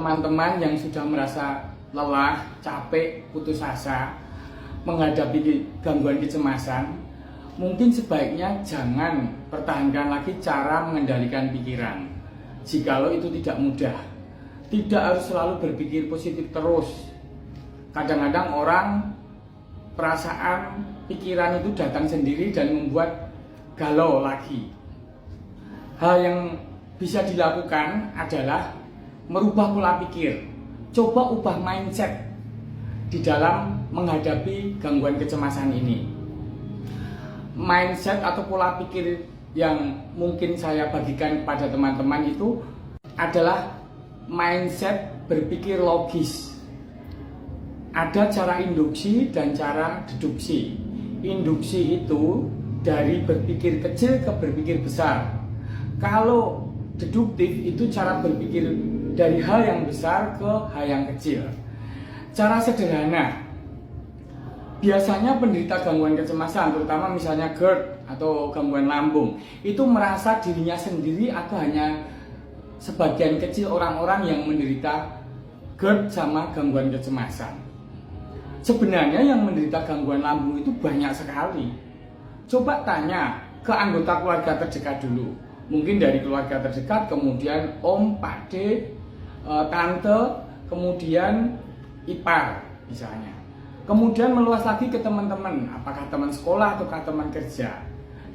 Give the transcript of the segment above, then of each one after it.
teman-teman yang sudah merasa lelah, capek, putus asa menghadapi gangguan kecemasan, mungkin sebaiknya jangan pertahankan lagi cara mengendalikan pikiran. Jikalau itu tidak mudah, tidak harus selalu berpikir positif terus. Kadang-kadang orang perasaan, pikiran itu datang sendiri dan membuat galau lagi. Hal yang bisa dilakukan adalah merubah pola pikir. Coba ubah mindset di dalam menghadapi gangguan kecemasan ini. Mindset atau pola pikir yang mungkin saya bagikan kepada teman-teman itu adalah mindset berpikir logis. Ada cara induksi dan cara deduksi. Induksi itu dari berpikir kecil ke berpikir besar. Kalau deduktif itu cara berpikir dari hal yang besar ke hal yang kecil. Cara sederhana, biasanya penderita gangguan kecemasan, terutama misalnya GERD atau gangguan lambung, itu merasa dirinya sendiri atau hanya sebagian kecil orang-orang yang menderita GERD sama gangguan kecemasan. Sebenarnya yang menderita gangguan lambung itu banyak sekali. Coba tanya ke anggota keluarga terdekat dulu. Mungkin dari keluarga terdekat, kemudian om, pakde, tante, kemudian ipar misalnya. Kemudian meluas lagi ke teman-teman, apakah teman sekolah ataukah teman kerja.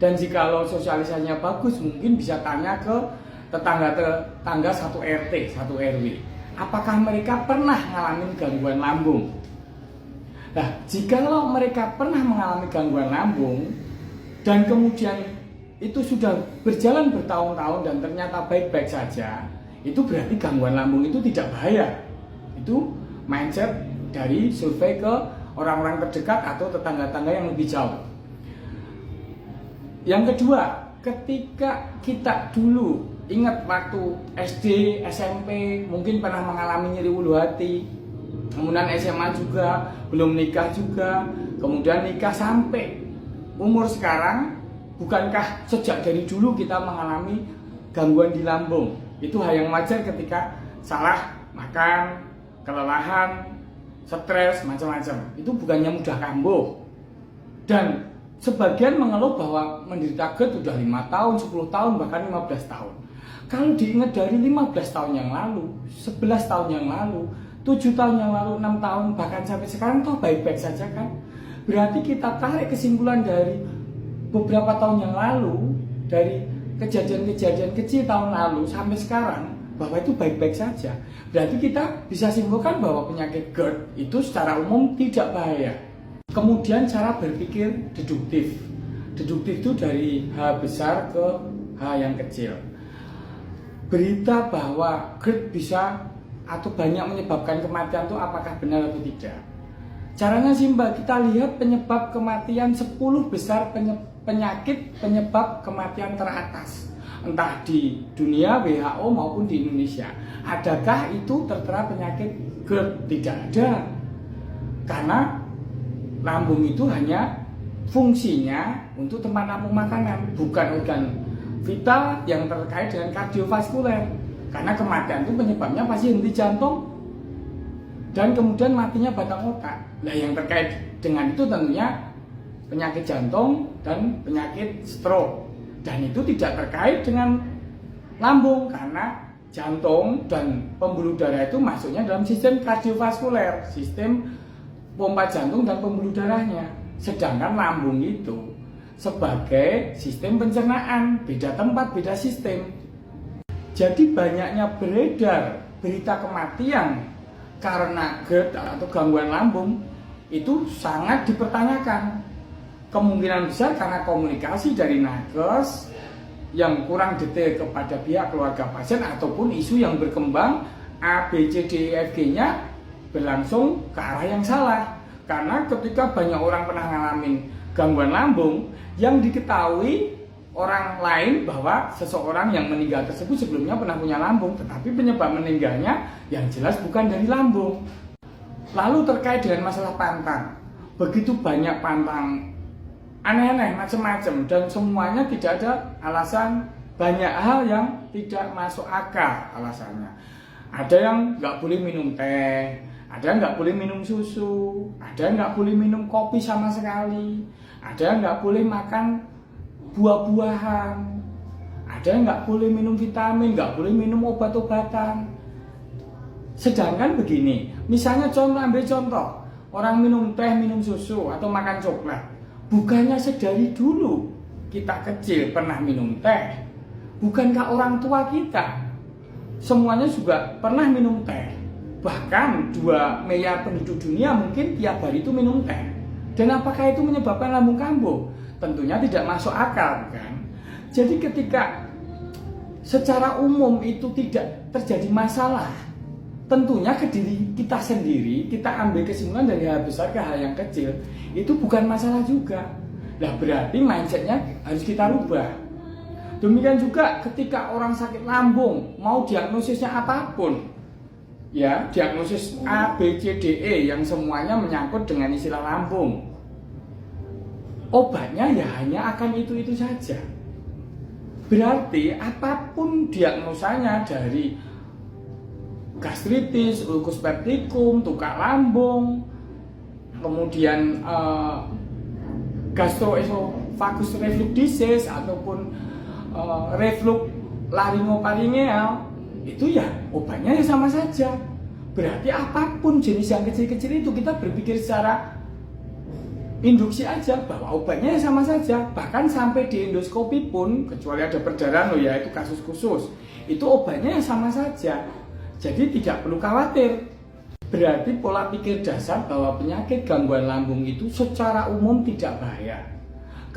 Dan jikalau sosialisasinya bagus, mungkin bisa tanya ke tetangga satu RT, satu RW. Apakah mereka pernah mengalami gangguan lambung? Nah, jikalau mereka pernah mengalami gangguan lambung dan kemudian itu sudah berjalan bertahun-tahun dan ternyata baik-baik saja, itu berarti gangguan lambung itu tidak bahaya. Itu mindset dari survei ke orang-orang terdekat atau tetangga-tetangga yang lebih jauh. Yang kedua, ketika kita dulu ingat waktu SD, SMP, mungkin pernah mengalami nyeri ulu hati, kemudian SMA juga, belum nikah juga, kemudian nikah sampai umur sekarang, bukankah sejak dari dulu kita mengalami gangguan di lambung? Itu hal yang wajar ketika salah makan, kelelahan, stres, macam-macam. Itu bukannya mudah kambuh. Dan sebagian mengeluh bahwa menderita GERD sudah 5 tahun, 10 tahun, bahkan 15 tahun. Kalau diingat dari 15 tahun yang lalu, 11 tahun yang lalu, 7 tahun yang lalu, 6 tahun, bahkan sampai sekarang toh baik-baik saja kan? Berarti kita tarik kesimpulan dari beberapa tahun yang lalu, dari kejadian-kejadian kecil tahun lalu sampai sekarang, bahwa itu baik-baik saja. Berarti kita bisa simpulkan bahwa penyakit GERD itu secara umum tidak bahaya. Kemudian cara berpikir deduktif. Deduktif itu dari hal besar ke hal yang kecil. Berita bahwa GERD bisa atau banyak menyebabkan kematian itu apakah benar atau tidak? Caranya simpel, kita lihat penyebab kematian 10 besar penyakit penyebab kematian teratas. Entah di dunia WHO maupun di Indonesia. Adakah itu tertera penyakit GERD? Tidak ada. Karena lambung itu hanya fungsinya untuk tempat nampung makanan, bukan organ vital yang terkait dengan kardiovaskuler. Karena kematian itu penyebabnya pasti henti jantung dan kemudian matinya batang otak. Nah, yang terkait dengan itu tentunya penyakit jantung dan penyakit stroke. Dan itu tidak terkait dengan lambung karena jantung dan pembuluh darah itu masuknya dalam sistem kardiovaskuler, sistem pompa jantung dan pembuluh darahnya. Sedangkan lambung itu sebagai sistem pencernaan, beda tempat, beda sistem. Jadi banyaknya beredar berita kematian karena GERD atau gangguan lambung itu sangat dipertanyakan. Kemungkinan besar karena komunikasi dari nakes yang kurang detail kepada pihak keluarga pasien ataupun isu yang berkembang A, B, C, D, E, F, G-nya berlangsung ke arah yang salah. Karena ketika banyak orang pernah ngalamin gangguan lambung, yang diketahui orang lain bahwa seseorang yang meninggal tersebut sebelumnya pernah punya lambung, tetapi penyebab meninggalnya yang jelas bukan dari lambung. Lalu terkait dengan masalah pantang, begitu banyak pantang aneh-aneh macam-macam dan semuanya tidak ada alasan, banyak hal yang tidak masuk akal alasannya. Ada yang nggak boleh minum teh, ada yang nggak boleh minum susu, ada yang nggak boleh minum kopi sama sekali, ada yang nggak boleh makan buah-buahan, ada yang nggak boleh minum vitamin, nggak boleh minum obat-obatan. Sedangkan begini, misalnya ambil contoh, orang minum teh, minum susu, atau makan coklat, bukannya sedari dulu kita kecil pernah minum teh? Bukankah orang tua kita semuanya juga pernah minum teh? Bahkan 2 miliar penduduk dunia mungkin tiap hari itu minum teh. Dan apakah itu menyebabkan lambung kambuh? Tentunya tidak masuk akal, kan? Jadi ketika secara umum itu tidak terjadi masalah, tentunya ke diri kita sendiri, kita ambil kesimpulan dari hal besar ke hal yang kecil, itu bukan masalah juga. Nah, berarti mindsetnya harus kita rubah. Demikian juga ketika orang sakit lambung, mau diagnosisnya apapun, ya, diagnosis A, B, C, D, E yang semuanya menyangkut dengan istilah lambung, obatnya ya hanya akan itu-itu saja. Berarti apapun diagnosanya, dari gastritis, ulcus pepticum, tukak lambung, kemudian gastroesophagus reflux disease ataupun reflux laringoparingeal, itu ya obatnya ya sama saja. Berarti apapun jenis yang kecil-kecil itu kita berpikir secara induksi aja bahwa obatnya ya sama saja. Bahkan sampai di endoskopi pun, kecuali ada perdarahan loh ya, itu kasus khusus, itu obatnya ya sama saja. Jadi tidak perlu khawatir. Berarti pola pikir dasar bahwa penyakit gangguan lambung itu secara umum tidak bahaya.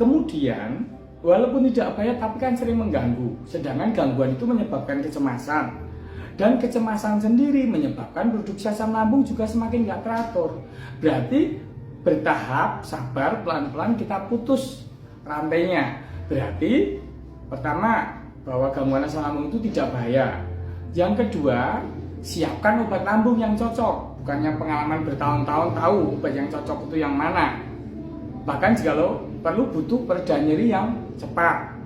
Kemudian walaupun tidak bahaya tapi kan sering mengganggu. Sedangkan gangguan itu menyebabkan kecemasan. Dan kecemasan sendiri menyebabkan produksi asam lambung juga semakin gak teratur. Berarti bertahap, sabar, pelan-pelan kita putus rantainya. Berarti pertama, bahwa gangguan asam lambung itu tidak bahaya. Yang kedua, siapkan obat lambung yang cocok. Bukannya pengalaman bertahun-tahun tahu obat yang cocok itu yang mana. Bahkan jika perlu butuh pereda nyeri yang cepat,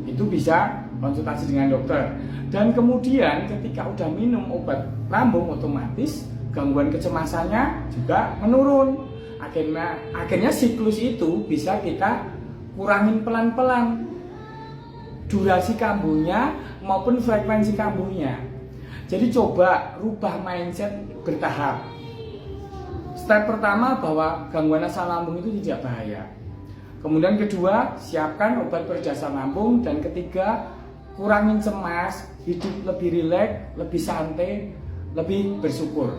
itu bisa konsultasi dengan dokter. Dan kemudian ketika udah minum obat lambung, otomatis gangguan kecemasannya juga menurun. Akhirnya siklus itu bisa kita kurangin pelan-pelan, durasi kambuhnya maupun frekuensi kambuhnya. Jadi coba rubah mindset bertahap. Step pertama bahwa gangguan asam lambung itu tidak bahaya. Kemudian kedua, siapkan obat pereda asam lambung. Dan ketiga, kurangin cemas, hidup lebih rileks, lebih santai, lebih bersyukur.